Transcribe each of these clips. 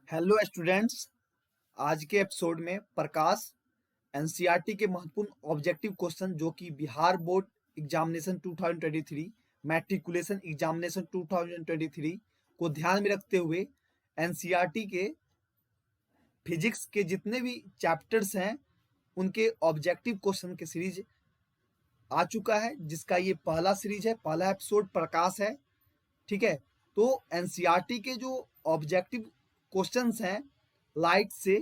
Hello students. आज के episode में प्रकाश एनसीईआरटी के महत्वपूर्ण ऑब्जेक्टिव क्वेश्चन जो कि Bihar board examination 2023 matriculation examination 2023 को ध्यान में रखते हुए एनसीईआरटी के फिजिक्स के जितने भी चैप्टर्स हैं उनके ऑब्जेक्टिव क्वेश्चन के सीरीज आ चुका है, जिसका ये पहला सीरीज है, पहला एपिसोड प्रकाश है। ठीक है, तो एनसीईआरटी के जो ऑब्जेक्टिव क्वेश्चंस हैं लाइट से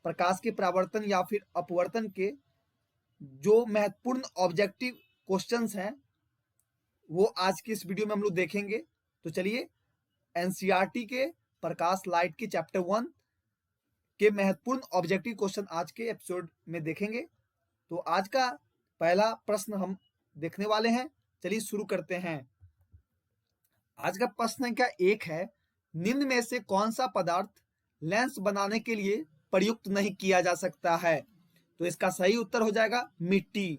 प्रकाश के परावर्तन या फिर अपवर्तन के जो महत्वपूर्ण ऑब्जेक्टिव क्वेश्चंस हैं वो आज की इस वीडियो में हम लोग देखेंगे। तो चलिए एनसीईआरटी के प्रकाश लाइट के चैप्टर 1 के महत्वपूर्ण ऑब्जेक्टिव क्वेश्चन आज के एपिसोड में देखेंगे। तो आज का पहला प्रश्न हम देखने वाले हैं। चलिए शुरू करते हैं। आज का प्रश्न क्या एक है, निम्न में से कौन सा पदार्थ लेंस बनाने के लिए प्रयुक्त नहीं किया जा सकता है? तो इसका सही उत्तर हो जाएगा मिट्टी।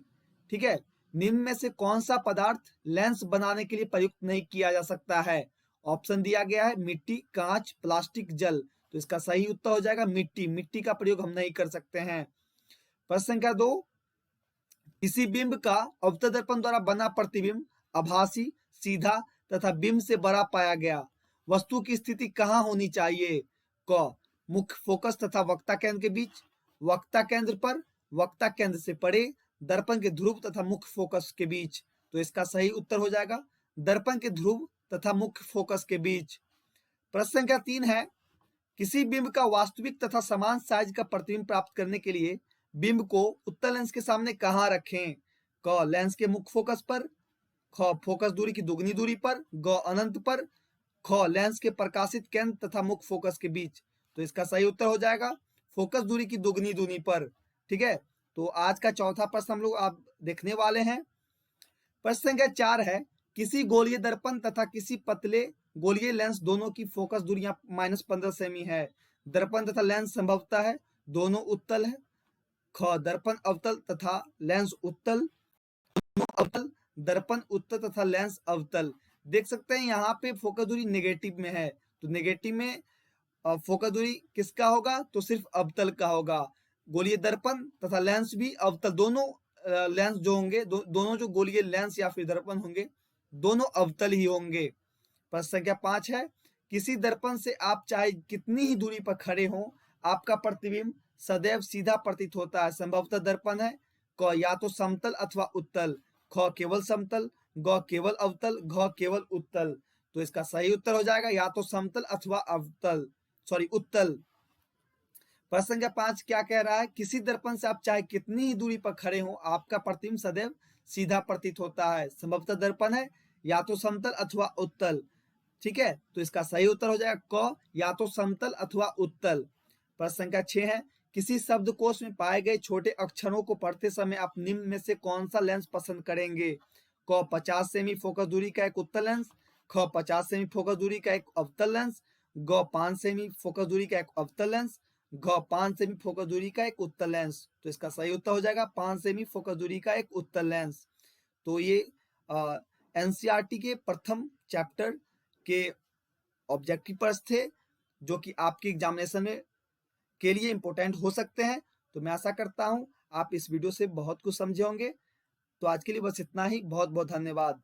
ठीक है, निम्न में से कौन सा पदार्थ लेंस बनाने के लिए प्रयुक्त नहीं किया जा सकता है? ऑप्शन दिया गया है मिट्टी, कांच, प्लास्टिक, जल। तो इसका सही उत्तर हो जाएगा मिट्टी। मिट्टी का प्रयोग हम नहीं कर सकते हैं। प्रश्न संख्या 2, किसी बिंब का अवतल दर्पण द्वारा बना प्रतिबिंब आभासी, सीधा तथा बिंब से बड़ा पाया गया। वस्तु की स्थिति कहाँ होनी चाहिए? क, मुख्य फोकस तथा वक्ता केंद्र के बीच, वक्ता केंद्र पर, वक्ता केंद्र से परे, दर्पण के ध्रुव तथा मुख्य फोकस के बीच। तो इसका सही उत्तर हो जाएगा दर्पण के ध्रुव तथा मुख्य फोकस के बीच। प्रश्न संख्या 3 है, किसी बिंब का वास्तविक तथा समान साइज का प्रतिबिंब प्राप्त करने के लिए बिंब को उत्तल लेंस के सामने कहाँ रखें? क, लेंस के मुख्य फोकस पर, ख, फोकस दूरी की दुगनी दूरी पर, ग, अनंत पर, ख, लेंस के प्रकाशित केंद्र तथा मुख्य फोकस के बीच। तो इसका सही उत्तर हो जाएगा फोकस दूरी की दुगनी दूरी पर। ठीक है, तो आज का चौथा प्रश्न हम लोग आप देखने वाले हैं। प्रश्न संख्या 4 है, किसी गोलीय दर्पण तथा किसी पतले गोलीय लेंस दोनों की फोकस दूरियां -15 सेमी है। दर्पण तथा लेंस संभवतः है दोनों उत्तल है। ख, दर्पण अवतल तथा लेंस उत्तल, अवतल, दर्पण उत्तल तथा लेंस अवतल। देख सकते हैं यहाँ पे फोकस दूरी नेगेटिव में है, तो नेगेटिव में फोकस दूरी किसका होगा? तो सिर्फ अवतल का होगा। गोलीय दर्पण तथा लेंस भी अवतल, दोनों लेंस जो होंगे दोनों जो गोलीय लेंस या फिर दर्पण होंगे दोनों अवतल ही होंगे। प्रश्न संख्या 5 है, किसी दर्पण से आप चाहे कितनी ही दूरी पर खड़े हो आपका प्रतिबिंब सदैव सीधा प्रतीत होता है। संभवतः दर्पण है क, या तो समतल अथवा उत्तल, ख, केवल समतल, ग, केवल अवतल, घ, केवल उत्तल। तो इसका सही उत्तर हो जाएगा या तो समतल अथवा अवतल, सॉरी उत्तल। प्रश्न संख्या 5 क्या कह रहा है, किसी दर्पण से आप चाहे कितनी ही दूरी पर खड़े हो आपका प्रतिबिंब सदैव सीधा प्रतीत होता है। संभवतः दर्पण है या तो समतल अथवा उत्तल। ठीक है, तो इसका सही उत्तर हो जाएगा क, या तो समतल अथवा उत्तल। प्रश्न संख्या 6 है, किसी शब्दकोश में पाए गए छोटे अक्षरों को पढ़ते समय आप निम्न में से कौन सा लेंस पसंद करेंगे? क, 50 सेमी फोकस दूरी का एक उत्तल लेंस, ख, 50 सेमी फोकस दूरी का एक अवतल लेंस, ग, 5 सेमी फोकस दूरी का एक अवतल लेंस, घ, 5 सेमी फोकस दूरी का एक उत्तल लेंस। तो इसका सही उत्तर हो जाएगा 5 सेमी फोकस दूरी का एक उत्तल लेंस। तो ये एनसीईआरटी के प्रथम चैप्टर के ऑब्जेक्टिव प्रश्न थे जो कि आपके एग्जामिनेशन में के लिए इंपॉर्टेंट हो सकते हैं। तो मैं आशा करता हूं आप इस वीडियो से बहुत कुछ समझे होंगे। तो आज के लिए बस इतना ही। बहुत बहुत धन्यवाद।